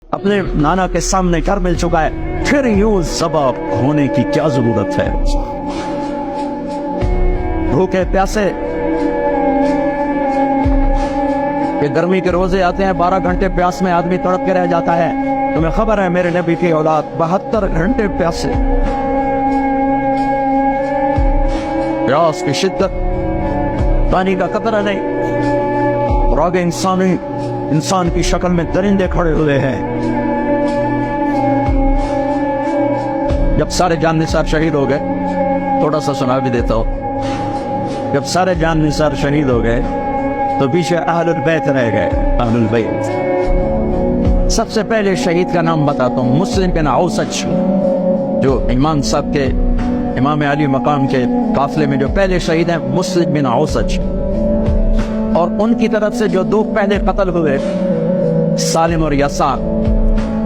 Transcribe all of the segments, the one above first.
अपने नाना के सामने घर मिल चुका है, फिर यूं ज़बा होने की क्या जरूरत है। भूखे प्यासे, ये गर्मी के रोजे आते हैं, 12 घंटे प्यास में आदमी तड़प के रह जाता है। तुम्हें खबर है मेरे नबी की औलाद 72 घंटे प्यासे, प्यास की शिद्दत, पानी का कतरा नहीं। और आगे इंसान की शक्ल में दरिंदे खड़े हुए हैं। जब सारे जान निसार शहीद हो गए, थोड़ा सा सुना भी देता हूं, जब सारे जान निसार शहीद हो गए तो पीछे अहलुल बैत रह गए। अहलुल बैत, सबसे पहले शहीद का नाम बताता हूं, मुस्लिम बिन औसज, जो इमाम साहब के, इमाम अली मकाम के काफिले में जो पहले शहीद हैं, मुस्लिम बिन औसज। और उनकी तरफ से जो दो पहले कत्ल हुए, सालिम और यसार,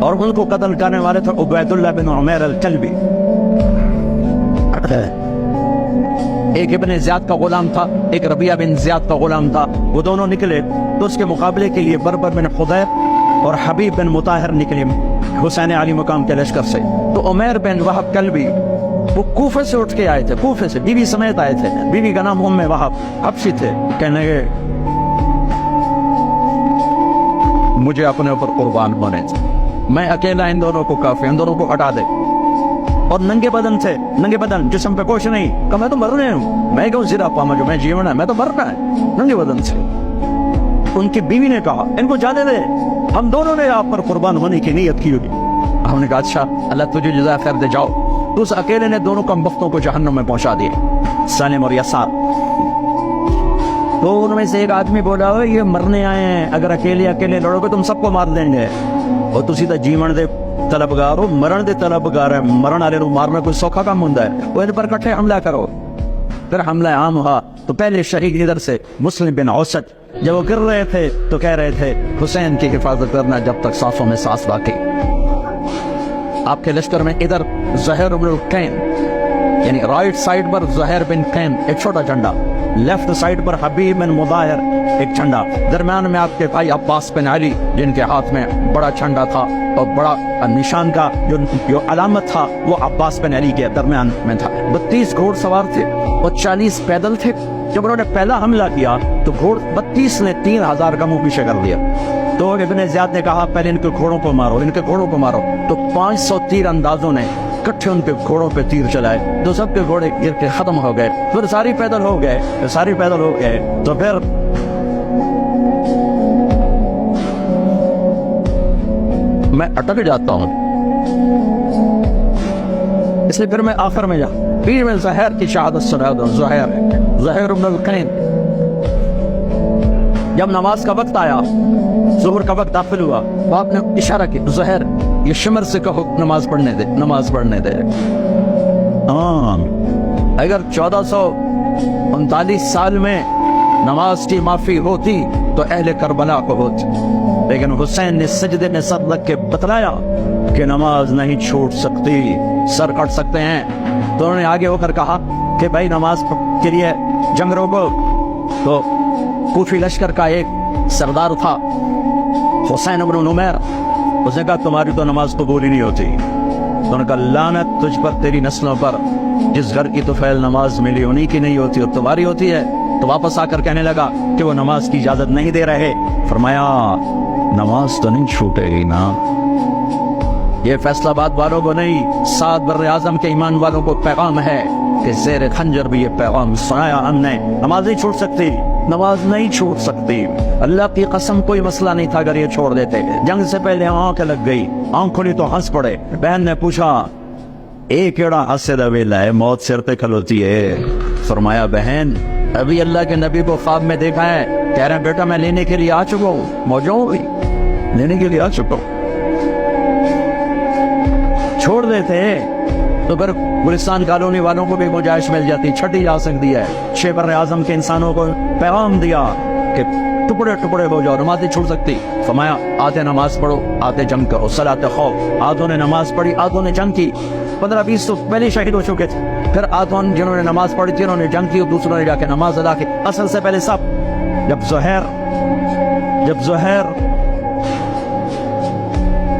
और उनको कत्ल करने वाले थे उबैदुल्लाह बिन उमैर अल-कल्बी। एक इब्ने ज़ियाद का गुलाम था, एक रबिया बिन ज़ियाद का गुलाम था। वो दोनों निकले तो उसके मुकाबले के लिए बरबर बिन खुदैर और हबीब बिन मुताहिर निकले हुसैन अली मकाम के लश्कर से। तो उमैर बिन वहब कल्बी वो कूफे से उठ के आए थे, कूफे से बीवी समेत आए थे। बीवी का नाम उम्मे वहब, हबशी थे। कहने लगे मुझे अपने ऊपर कुर्बान होने, मैं अकेला इन दोनों को काफी, इन दोनों को हटा दे। और नंगे बदन थे, नंगे बदन, जिस्म पे कुछ नहीं। कहा मैं तो मरने हूं, मैं क्यों जिरा पामा, जो मैं जीवन है, मैं तो मरना है, नंगे बदन से। उनकी बीवी ने कहा इनको जाने दे, हम दोनों ने आप पर कुर्बान होने की नीयत की होगी। हमने कहा अच्छा, अल्लाह तुझे जज़ा खैर दे, जाओ। तो उस अकेले ने दोनों कम बख्तों को जहन्नम में पहुंचा दिए, सालिम और यसार। तो उनमें से एक आदमी बोला ये मरने आए हैं, अगर अकेले अकेले लड़ोगे तुम सबको मार देंगे। और तुसी तो जीवन दे तलबगार हो, मरण दे तलबगार है, मरण वाले मारना कोई सौखा काम होता है। वो इन पर इकट्ठे हमला करो। फिर हमला आम हुआ तो पहले शहीद इधर से मुस्लिम बिन औसज, जब वो गिर रहे थे तो कह रहे थे हुसैन की हिफाजत करना जब तक सांसों में सांस बाकी। आपके लश्कर में इधर ज़ुहैर बिन कैन, यानी राइट साइड पर ज़ुहैर बिन कैन एक छोटा झंडा, लेफ्ट साइड पर हबीब बिन मुदाहिर एक झंडा, दरम्यान में आपके भाई अब्बास बिन अली जिनके हाथ में बड़ा झंडा था और बड़ा निशान का जो अलामत था वो अब्बास बिन अली के दरम्यान में था। 32 घोड़सवार थे और 40 पैदल थे। जब उन्होंने पहला हमला किया तो घोड़ 32 ने 3000 का मुंह पीछे कर दिया। तो इब्ने ज़ियाद ने कहा पहले इनके घोड़ों को मारो, इनके घोड़ों को मारो। तो 500 तीर अंदाजों ने इकट्ठे उनके घोड़ों पे तीर चलाए, तो सबके घोड़े गिर के खत्म हो गए। फिर सारी पैदल हो गए, सारी पैदल हो गए। तो फिर मैं अटक जाता हूं, इसलिए फिर मैं आखिर में फिर मैं ज़ुहैर की शहादत सुना दूं। ज़ुहैर बिन कैन, जब नमाज का वक्त आया, ज़ुहर का वक्त दाखिल हुआ, तो आपने इशारा किया ज़ुहैर ये शिमर से कहो नमाज पढ़ने दे, नमाज पढ़ने दे। अगर 1439 साल में नमाज की माफी होती तो अहले करबला को होती, लेकिन हुसैन ने सजदे में सर रख के बतलाया कि नमाज नहीं छूट सकती, सर कट सकते हैं। तो उन्होंने आगे होकर कहा कि भाई नमाज के लिए जंग रोको। तो कूफी लश्कर का एक सरदार था हुसैन इब्न उमैर, उसने कहा तुम्हारी तो नमाज कबूल ही नहीं होती। तो उन्होंने कहा लानत तुझ पर, तेरी नस्लों पर, जिस घर की तो फैल नमाज मिली उन्हीं की नहीं होती और तुम्हारी होती है। तो वापस आकर कहने लगा कि वो नमाज की इजाजत नहीं दे रहे। फरमाया नमाज तो नहीं छूटेगी ना, ये फैसलाबाद वालों को नहीं, 7 बर्रे आजम के ईमान वालों को पैगाम है कि ज़ेर खंजर भी ये पैगाम सुनाया हमने, नमाज नहीं छूट सकती, नमाज नहीं छूट सकती। अल्लाह की कसम कोई मसला नहीं था अगर ये छोड़ देते। जंग से पहले आंख लग गई, आंख खुली तो हंस पड़े। बहन ने पूछा एक केड़ा हंसे दा वेला है, मौत सिर पे खलोती है। फरमाया बहन अभी अल्लाह के नबी को ख्वाब में देखा है, कह रहे हैं बेटा मैं लेने के लिए आ चुका हूँ, मौजूद लेने के लिए आ चुका हूँ। छोड़ देते तो फिर गुलिस्तान कॉलोनी वालों को भी गुंजाइश मिल जाती, छठी जा सकती है। 6 बर्रे आजम के इंसानों को पैगाम दिया कि टुकड़े टुकड़े हो जाओ, नमाज नहीं छूट सकती। फरमाया आधे नमाज पढ़ो, आधे जंग करो, सलात खौफ। आधों ने नमाज पढ़ी, आधों ने जंग की। 15-20 तो पहले शहीद हो चुके थे। फिर आधों जिन्होंने नमाज पढ़ी थी उन्होंने जंग की और दूसरों ने जाके नमाज अदा की। असल से पहले सब जब ज़ुहैर